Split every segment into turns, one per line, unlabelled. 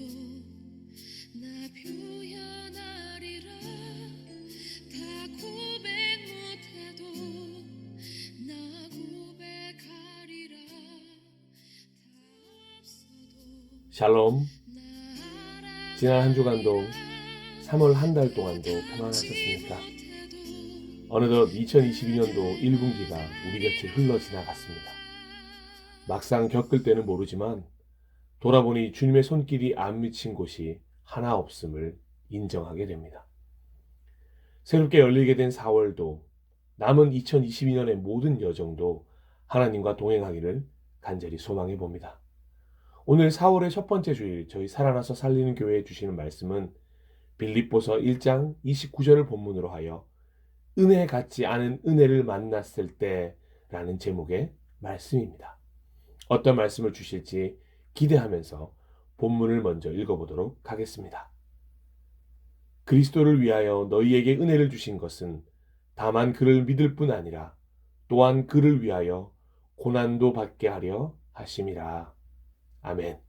나 표현하리라. 다 고백 못해도 나 고백하리라. 다 없어도
샬롬.
나
지난 한 주간도 3월 한 달 동안도 평안하셨습니까? 어느덧 2022년도 1분기가 우리 곁을 흘러 지나갔습니다. 막상 겪을 때는 모르지만 돌아보니 주님의 손길이 안 미친 곳이 하나 없음을 인정하게 됩니다. 새롭게 열리게 된 4월도 남은 2022년의 모든 여정도 하나님과 동행하기를 간절히 소망해 봅니다. 오늘 4월의 첫 번째 주일 저희 살아나서 살리는 교회에 주시는 말씀은 빌립보서 1장 29절을 본문으로 하여 은혜 같지 않은 은혜를 만났을 때라는 제목의 말씀입니다. 어떤 말씀을 주실지 기대하면서 본문을 먼저 읽어보도록 하겠습니다. 그리스도를 위하여 너희에게 은혜를 주신 것은 다만 그를 믿을 뿐 아니라 또한 그를 위하여 고난도 받게 하려 하심이라. 아멘.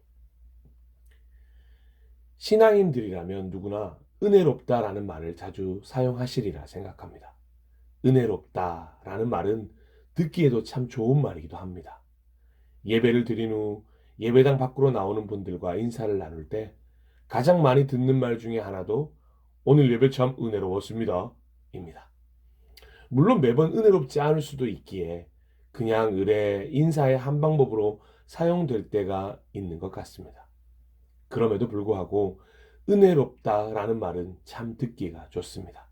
신앙인들이라면 누구나 은혜롭다라는 말을 자주 사용하시리라 생각합니다. 은혜롭다라는 말은 듣기에도 참 좋은 말이기도 합니다. 예배를 드린 후 예배당 밖으로 나오는 분들과 인사를 나눌 때 가장 많이 듣는 말 중에 하나도 오늘 예배 참 은혜로웠습니다 입니다. 물론 매번 은혜롭지 않을 수도 있기에 그냥 의례 인사의 한 방법으로 사용될 때가 있는 것 같습니다. 그럼에도 불구하고 은혜롭다라는 말은 참 듣기가 좋습니다.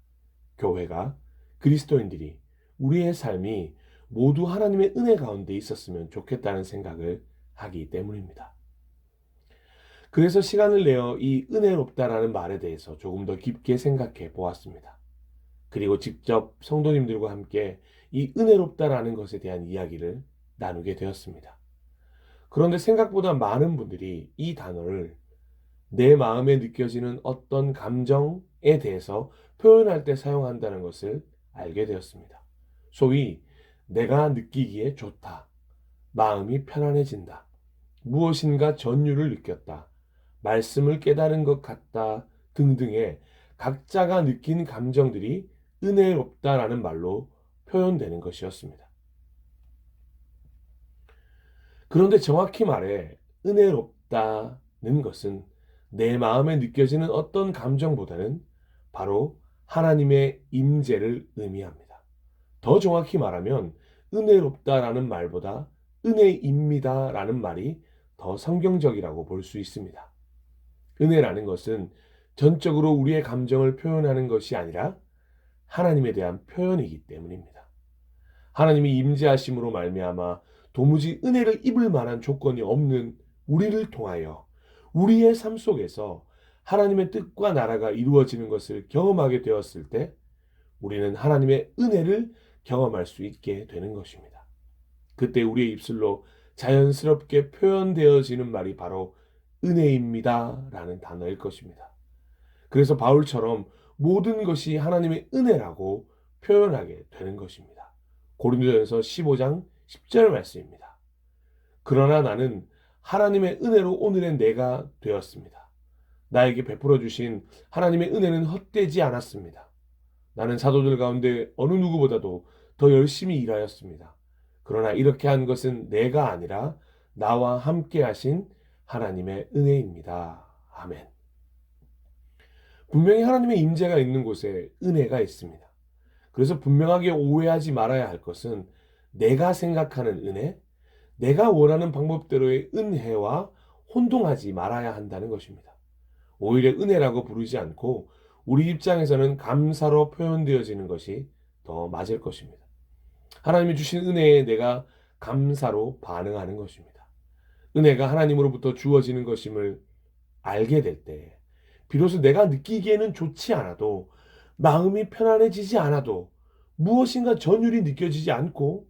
교회가, 그리스도인들이, 우리의 삶이 모두 하나님의 은혜 가운데 있었으면 좋겠다는 생각을 하기 때문입니다. 그래서 시간을 내어 이 은혜롭다라는 말에 대해서 조금 더 깊게 생각해 보았습니다. 그리고 직접 성도님들과 함께 이 은혜롭다라는 것에 대한 이야기를 나누게 되었습니다. 그런데 생각보다 많은 분들이 이 단어를 내 마음에 느껴지는 어떤 감정에 대해서 표현할 때 사용한다는 것을 알게 되었습니다. 소위 내가 느끼기에 좋다, 마음이 편안해진다, 무엇인가 전율을 느꼈다, 말씀을 깨달은 것 같다 등등의 각자가 느낀 감정들이 은혜롭다라는 말로 표현되는 것이었습니다. 그런데 정확히 말해 은혜롭다는 것은 내 마음에 느껴지는 어떤 감정보다는 바로 하나님의 임재를 의미합니다. 더 정확히 말하면 은혜롭다라는 말보다 은혜입니다라는 말이 더 성경적이라고 볼 수 있습니다. 은혜라는 것은 전적으로 우리의 감정을 표현하는 것이 아니라 하나님에 대한 표현이기 때문입니다. 하나님이 임재하심으로 말미암아 도무지 은혜를 입을 만한 조건이 없는 우리를 통하여 우리의 삶 속에서 하나님의 뜻과 나라가 이루어지는 것을 경험하게 되었을 때 우리는 하나님의 은혜를 경험할 수 있게 되는 것입니다. 그때 우리의 입술로 자연스럽게 표현되어지는 말이 바로 은혜입니다 라는 단어일 것입니다. 그래서 바울처럼 모든 것이 하나님의 은혜라고 표현하게 되는 것입니다. 고린도전서 15장 10절 말씀입니다. 그러나 나는 하나님의 은혜로 오늘의 내가 되었습니다. 나에게 베풀어 주신 하나님의 은혜는 헛되지 않았습니다. 나는 사도들 가운데 어느 누구보다도 더 열심히 일하였습니다. 그러나 이렇게 한 것은 내가 아니라 나와 함께 하신 하나님의 은혜입니다. 아멘. 분명히 하나님의 임재가 있는 곳에 은혜가 있습니다. 그래서 분명하게 오해하지 말아야 할 것은 내가 생각하는 은혜, 내가 원하는 방법대로의 은혜와 혼동하지 말아야 한다는 것입니다. 오히려 은혜라고 부르지 않고 우리 입장에서는 감사로 표현되어지는 것이 더 맞을 것입니다. 하나님이 주신 은혜에 내가 감사로 반응하는 것입니다. 은혜가 하나님으로부터 주어지는 것임을 알게 될 때, 비로소 내가 느끼기에는 좋지 않아도, 마음이 편안해지지 않아도, 무엇인가 전율이 느껴지지 않고,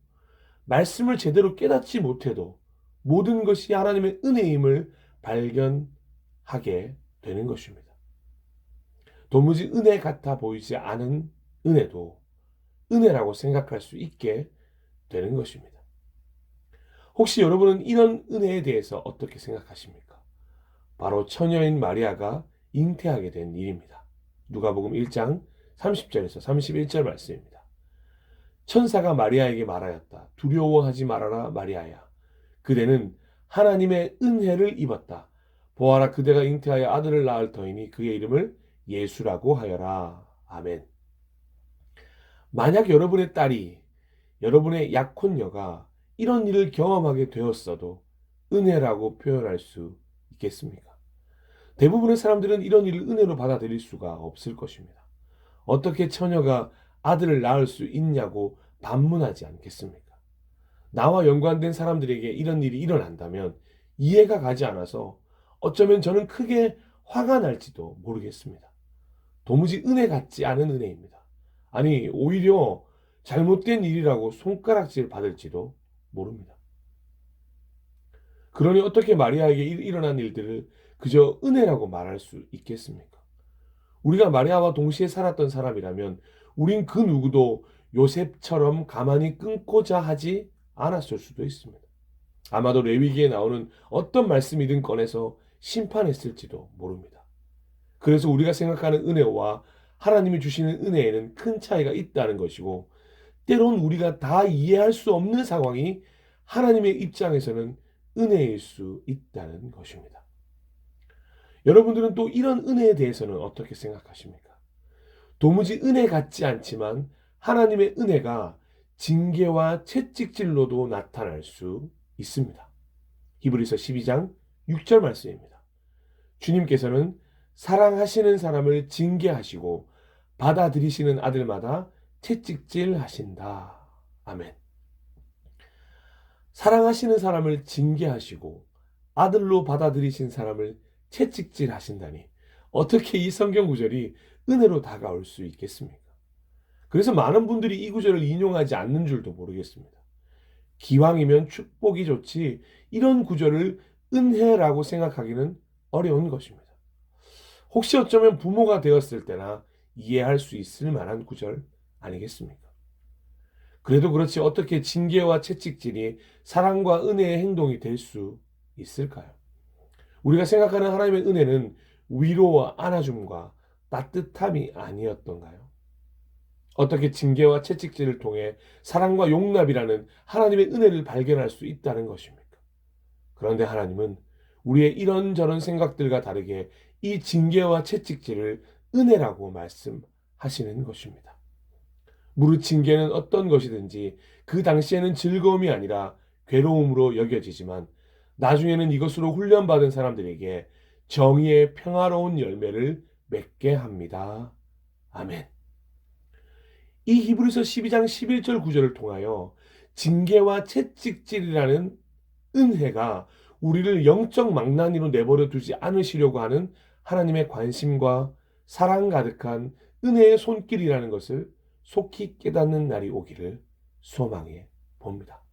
말씀을 제대로 깨닫지 못해도 모든 것이 하나님의 은혜임을 발견하게 되는 것입니다. 도무지 은혜 같아 보이지 않은 은혜도 은혜라고 생각할 수 있게 되는 것입니다. 혹시 여러분은 이런 은혜에 대해서 어떻게 생각하십니까? 바로 처녀인 마리아가 잉태하게 된 일입니다. 누가복음 1장 30절에서 31절 말씀입니다. 천사가 마리아에게 말하였다. 두려워하지 말아라 마리아야. 그대는 하나님의 은혜를 입었다. 보아라 그대가 잉태하여 아들을 낳을 터이니 그의 이름을 예수라고 하여라. 아멘. 만약 여러분의 딸이, 여러분의 약혼녀가 이런 일을 경험하게 되었어도 은혜라고 표현할 수 있겠습니까? 대부분의 사람들은 이런 일을 은혜로 받아들일 수가 없을 것입니다. 어떻게 처녀가 아들을 낳을 수 있냐고 반문하지 않겠습니까? 나와 연관된 사람들에게 이런 일이 일어난다면 이해가 가지 않아서 어쩌면 저는 크게 화가 날지도 모르겠습니다. 도무지 은혜 같지 않은 은혜입니다. 아니, 오히려 잘못된 일이라고 손가락질 받을지도 모릅니다. 그러니 어떻게 마리아에게 일어난 일들을 그저 은혜라고 말할 수 있겠습니까? 우리가 마리아와 동시에 살았던 사람이라면 우린 그 누구도 요셉처럼 가만히 끊고자 하지 않았을 수도 있습니다. 아마도 레위기에 나오는 어떤 말씀이든 꺼내서 심판했을지도 모릅니다. 그래서 우리가 생각하는 은혜와 하나님이 주시는 은혜에는 큰 차이가 있다는 것이고, 때론 우리가 다 이해할 수 없는 상황이 하나님의 입장에서는 은혜일 수 있다는 것입니다. 여러분들은 또 이런 은혜에 대해서는 어떻게 생각하십니까? 도무지 은혜 같지 않지만 하나님의 은혜가 징계와 채찍질로도 나타날 수 있습니다. 히브리서 12장 6절 말씀입니다. 주님께서는 사랑하시는 사람을 징계하시고 받아들이시는 아들마다 채찍질 하신다. 아멘. 사랑하시는 사람을 징계하시고 아들로 받아들이신 사람을 채찍질 하신다니 어떻게 이 성경 구절이 은혜로 다가올 수 있겠습니까? 그래서 많은 분들이 이 구절을 인용하지 않는 줄도 모르겠습니다. 기왕이면 축복이 좋지 이런 구절을 은혜라고 생각하기는 어려운 것입니다. 혹시 어쩌면 부모가 되었을 때나 이해할 수 있을 만한 구절 아니겠습니까? 그래도 그렇지 어떻게 징계와 채찍질이 사랑과 은혜의 행동이 될 수 있을까요? 우리가 생각하는 하나님의 은혜는 위로와 안아줌과 따뜻함이 아니었던가요? 어떻게 징계와 채찍질을 통해 사랑과 용납이라는 하나님의 은혜를 발견할 수 있다는 것입니까? 그런데 하나님은 우리의 이런저런 생각들과 다르게 이 징계와 채찍질을 은혜라고 말씀하시는 것입니다. 무릇 징계는 어떤 것이든지 그 당시에는 즐거움이 아니라 괴로움으로 여겨지지만 나중에는 이것으로 훈련받은 사람들에게 정의의 평화로운 열매를 맺게 합니다. 아멘. 이 히브리서 12장 11절 구절을 통하여 징계와 채찍질이라는 은혜가 우리를 영적 망나니로 내버려 두지 않으시려고 하는 하나님의 관심과 사랑 가득한 은혜의 손길이라는 것을 속히 깨닫는 날이 오기를 소망해 봅니다.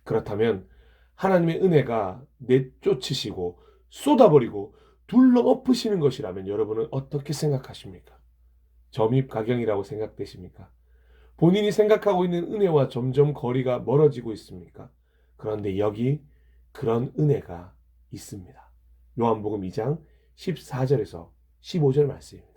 그렇다면 하나님의 은혜가 내쫓으시고 쏟아버리고 둘러엎으시는 것이라면 여러분은 어떻게 생각하십니까? 점입가경이라고 생각되십니까? 본인이 생각하고 있는 은혜와 점점 거리가 멀어지고 있습니까? 그런데 여기 그런 은혜가 있습니다. 요한복음 2장 14절에서 15절 말씀입니다.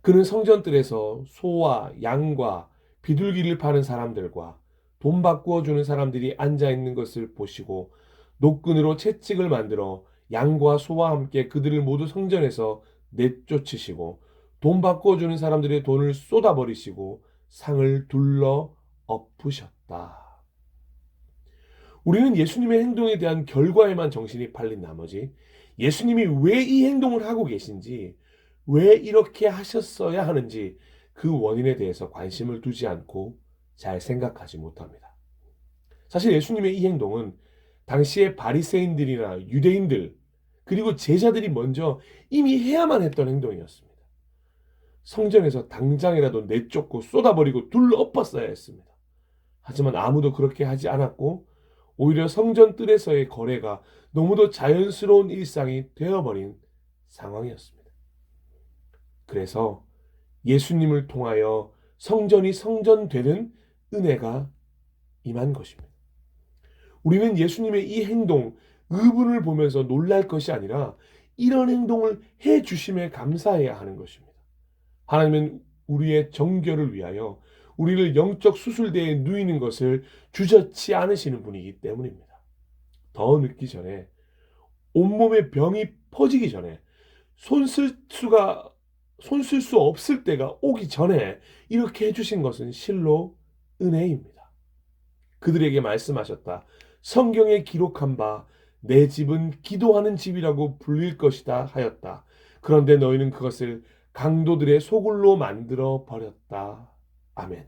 그는 성전뜰에서 소와 양과 비둘기를 파는 사람들과 돈 바꾸어 주는 사람들이 앉아 있는 것을 보시고 노끈으로 채찍을 만들어 양과 소와 함께 그들을 모두 성전에서 내쫓으시고 돈 바꾸어 주는 사람들의 돈을 쏟아버리시고 상을 둘러 엎으셨다. 우리는 예수님의 행동에 대한 결과에만 정신이 팔린 나머지 예수님이 왜 이 행동을 하고 계신지, 왜 이렇게 하셨어야 하는지 그 원인에 대해서 관심을 두지 않고 잘 생각하지 못합니다. 사실 예수님의 이 행동은 당시의 바리새인들이나 유대인들 그리고 제자들이 먼저 이미 해야만 했던 행동이었습니다. 성전에서 당장이라도 내쫓고 쏟아버리고 둘러 엎었어야 했습니다. 하지만 아무도 그렇게 하지 않았고 오히려 성전 뜰에서의 거래가 너무도 자연스러운 일상이 되어버린 상황이었습니다. 그래서 예수님을 통하여 성전이 성전되는 은혜가 임한 것입니다. 우리는 예수님의 이 행동, 의분을 보면서 놀랄 것이 아니라 이런 행동을 해 주심에 감사해야 하는 것입니다. 하나님은 우리의 정결을 위하여 우리를 영적 수술대에 누이는 것을 주저치 않으시는 분이기 때문입니다. 더 늦기 전에, 온몸에 병이 퍼지기 전에, 손 쓸 수 없을 때가 오기 전에 이렇게 해주신 것은 실로 은혜입니다. 그들에게 말씀하셨다. 성경에 기록한 바 내 집은 기도하는 집이라고 불릴 것이다 하였다. 그런데 너희는 그것을 강도들의 소굴로 만들어 버렸다. 아멘.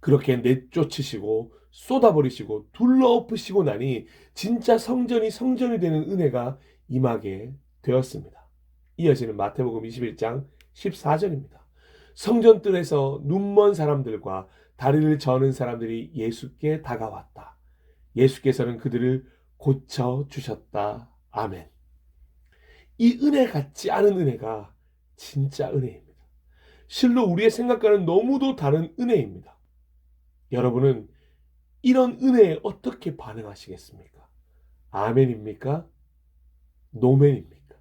그렇게 내쫓으시고 쏟아버리시고 둘러엎으시고 나니 진짜 성전이 되는 은혜가 임하게 되었습니다. 이어지는 마태복음 21장 14절입니다. 성전뜰에서 눈먼 사람들과 다리를 저는 사람들이 예수께 다가왔다. 예수께서는 그들을 고쳐주셨다. 아멘. 이 은혜 같지 않은 은혜가 진짜 은혜입니다. 실로 우리의 생각과는 너무도 다른 은혜입니다. 여러분은 이런 은혜에 어떻게 반응하시겠습니까? 아멘입니까? 노멘입니까?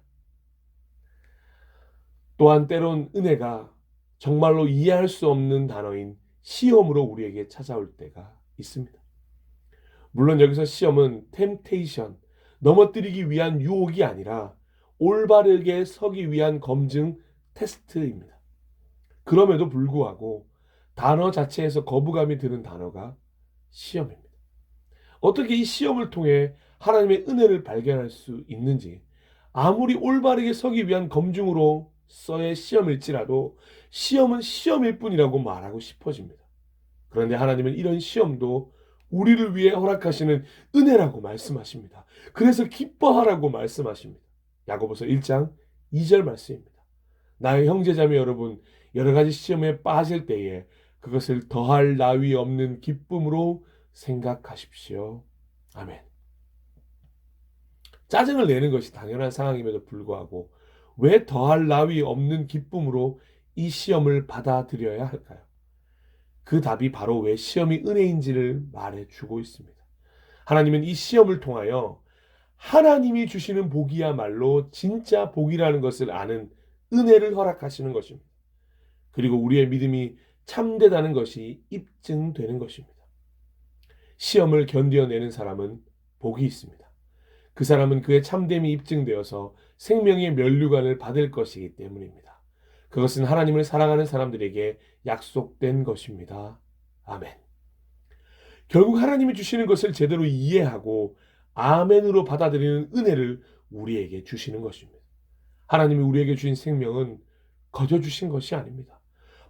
또한 때론 은혜가 정말로 이해할 수 없는 단어인 시험으로 우리에게 찾아올 때가 있습니다. 물론 여기서 시험은 템테이션, 넘어뜨리기 위한 유혹이 아니라 올바르게 서기 위한 검증 테스트입니다. 그럼에도 불구하고 단어 자체에서 거부감이 드는 단어가 시험입니다. 어떻게 이 시험을 통해 하나님의 은혜를 발견할 수 있는지, 아무리 올바르게 서기 위한 검증으로서의 시험일지라도 시험은 시험일 뿐이라고 말하고 싶어집니다. 그런데 하나님은 이런 시험도 우리를 위해 허락하시는 은혜라고 말씀하십니다. 그래서 기뻐하라고 말씀하십니다. 야고보서 1장 2절 말씀입니다. 나의 형제자매 여러분, 여러 가지 시험에 빠질 때에 그것을 더할 나위 없는 기쁨으로 생각하십시오. 아멘. 짜증을 내는 것이 당연한 상황임에도 불구하고 왜 더할 나위 없는 기쁨으로 이 시험을 받아들여야 할까요? 그 답이 바로 왜 시험이 은혜인지를 말해주고 있습니다. 하나님은 이 시험을 통하여 하나님이 주시는 복이야말로 진짜 복이라는 것을 아는 은혜를 허락하시는 것입니다. 그리고 우리의 믿음이 참되다는 것이 입증되는 것입니다. 시험을 견뎌내는 사람은 복이 있습니다. 그 사람은 그의 참됨이 입증되어서 생명의 면류관을 받을 것이기 때문입니다. 그것은 하나님을 사랑하는 사람들에게 약속된 것입니다. 아멘. 결국 하나님이 주시는 것을 제대로 이해하고 아멘으로 받아들이는 은혜를 우리에게 주시는 것입니다. 하나님이 우리에게 주신 생명은 거저 주신 것이 아닙니다.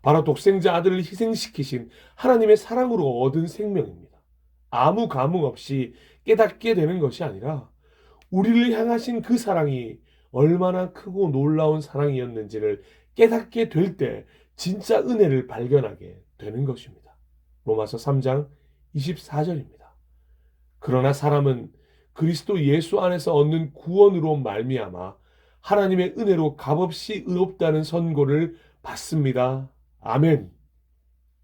바로 독생자 아들을 희생시키신 하나님의 사랑으로 얻은 생명입니다. 아무 감흥 없이 깨닫게 되는 것이 아니라 우리를 향하신 그 사랑이 얼마나 크고 놀라운 사랑이었는지를 깨닫게 될 때 진짜 은혜를 발견하게 되는 것입니다. 로마서 3장 24절입니다. 그러나 사람은 그리스도 예수 안에서 얻는 구원으로 말미암아 하나님의 은혜로 값없이 의롭다는 선고를 받습니다. 아멘.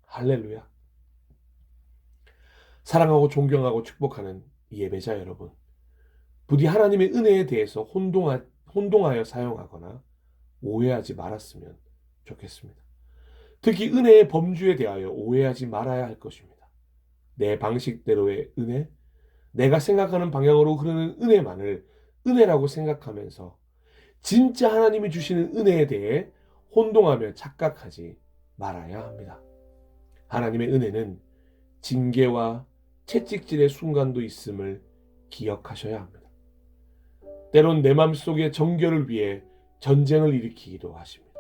할렐루야. 사랑하고 존경하고 축복하는 예배자 여러분, 부디 하나님의 은혜에 대해서 혼동하여 사용하거나 오해하지 말았으면 좋겠습니다. 특히 은혜의 범주에 대하여 오해하지 말아야 할 것입니다. 내 방식대로의 은혜, 내가 생각하는 방향으로 흐르는 은혜만을 은혜라고 생각하면서 진짜 하나님이 주시는 은혜에 대해 혼동하며 착각하지 말아야 합니다. 하나님의 은혜는 징계와 채찍질의 순간도 있음을 기억하셔야 합니다. 때론 내 맘속의 정결을 위해 전쟁을 일으키기도 하십니다.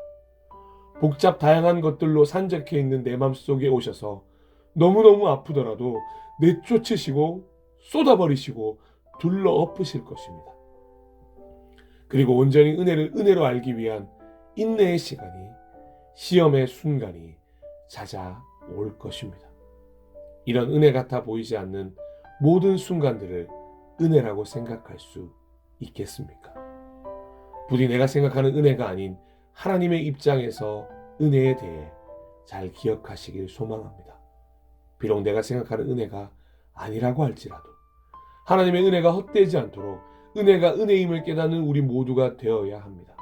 복잡 다양한 것들로 산적해 있는 내 맘속에 오셔서 너무너무 아프더라도 내쫓으시고 쏟아버리시고 둘러엎으실 것입니다. 그리고 온전히 은혜를 은혜로 알기 위한 인내의 시간이, 시험의 순간이 찾아올 것입니다. 이런 은혜 같아 보이지 않는 모든 순간들을 은혜라고 생각할 수 있겠습니까? 부디 내가 생각하는 은혜가 아닌 하나님의 입장에서 은혜에 대해 잘 기억하시길 소망합니다. 비록 내가 생각하는 은혜가 아니라고 할지라도 하나님의 은혜가 헛되지 않도록 은혜가 은혜임을 깨닫는 우리 모두가 되어야 합니다.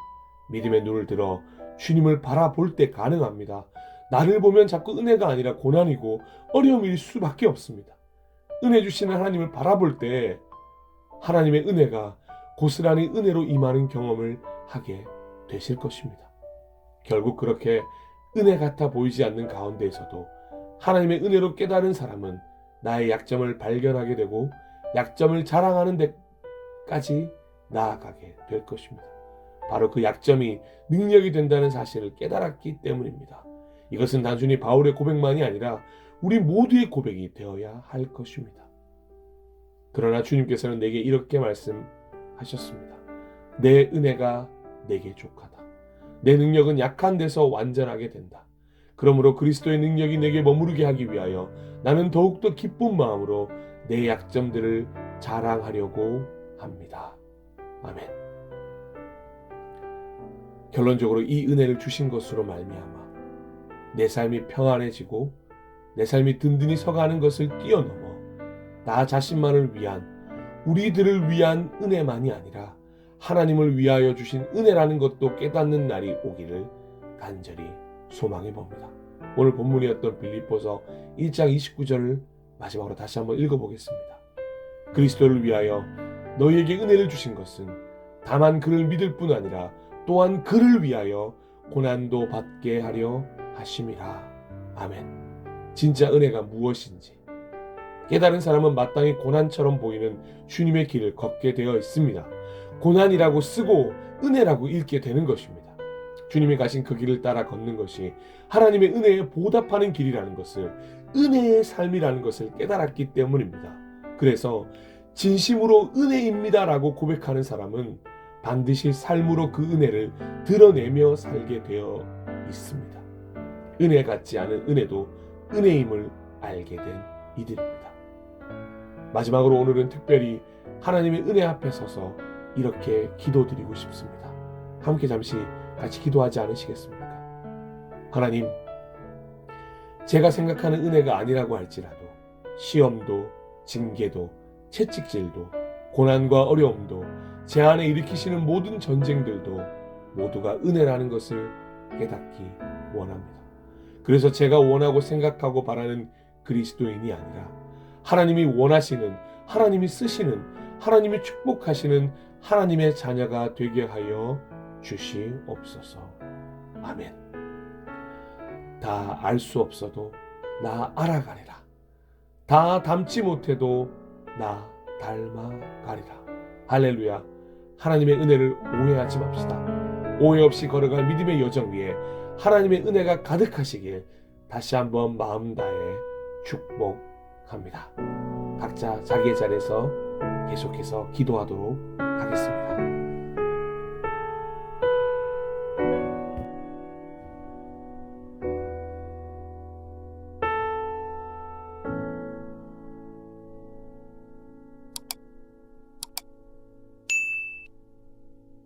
믿음의 눈을 들어 주님을 바라볼 때 가능합니다. 나를 보면 자꾸 은혜가 아니라 고난이고 어려움일 수밖에 없습니다. 은혜 주시는 하나님을 바라볼 때 하나님의 은혜가 고스란히 은혜로 임하는 경험을 하게 되실 것입니다. 결국 그렇게 은혜 같아 보이지 않는 가운데에서도 하나님의 은혜로 깨달은 사람은 나의 약점을 발견하게 되고 약점을 자랑하는 데까지 나아가게 될 것입니다. 바로 그 약점이 능력이 된다는 사실을 깨달았기 때문입니다. 이것은 단순히 바울의 고백만이 아니라 우리 모두의 고백이 되어야 할 것입니다. 그러나 주님께서는 내게 이렇게 말씀하셨습니다. 내 은혜가 내게 족하다. 내 능력은 약한 데서 완전하게 된다. 그러므로 그리스도의 능력이 내게 머무르게 하기 위하여 나는 더욱더 기쁜 마음으로 내 약점들을 자랑하려고 합니다. 아멘. 결론적으로 이 은혜를 주신 것으로 말미암아 내 삶이 평안해지고 내 삶이 든든히 서가는 것을 뛰어넘어 나 자신만을 위한, 우리들을 위한 은혜만이 아니라 하나님을 위하여 주신 은혜라는 것도 깨닫는 날이 오기를 간절히 소망해 봅니다. 오늘 본문이었던 빌립보서 1장 29절을 마지막으로 다시 한번 읽어보겠습니다. 그리스도를 위하여 너희에게 은혜를 주신 것은 다만 그를 믿을 뿐 아니라 또한 그를 위하여 고난도 받게 하려 하심이라. 아멘. 진짜 은혜가 무엇인지 깨달은 사람은 마땅히 고난처럼 보이는 주님의 길을 걷게 되어 있습니다. 고난이라고 쓰고 은혜라고 읽게 되는 것입니다. 주님이 가신 그 길을 따라 걷는 것이 하나님의 은혜에 보답하는 길이라는 것을, 은혜의 삶이라는 것을 깨달았기 때문입니다. 그래서 진심으로 은혜입니다라고 고백하는 사람은 반드시 삶으로 그 은혜를 드러내며 살게 되어 있습니다. 은혜 같지 않은 은혜도 은혜임을 알게 된 이들입니다. 마지막으로 오늘은 특별히 하나님의 은혜 앞에 서서 이렇게 기도드리고 싶습니다. 함께 잠시 같이 기도하지 않으시겠습니까? 하나님, 제가 생각하는 은혜가 아니라고 할지라도 시험도, 징계도, 채찍질도, 고난과 어려움도, 제 안에 일으키시는 모든 전쟁들도 모두가 은혜라는 것을 깨닫기 원합니다. 그래서 제가 원하고 생각하고 바라는 그리스도인이 아니라 하나님이 원하시는, 하나님이 쓰시는, 하나님이 축복하시는 하나님의 자녀가 되게 하여 주시옵소서. 아멘. 다 알 수 없어도 나 알아가리라. 다 닮지 못해도 나 닮아가리라. 할렐루야. 하나님의 은혜를 오해하지 맙시다. 오해 없이 걸어갈 믿음의 여정 위에 하나님의 은혜가 가득하시길 다시 한번 마음 다해 축복합니다. 각자 자기의 자리에서 계속해서 기도하도록 하겠습니다.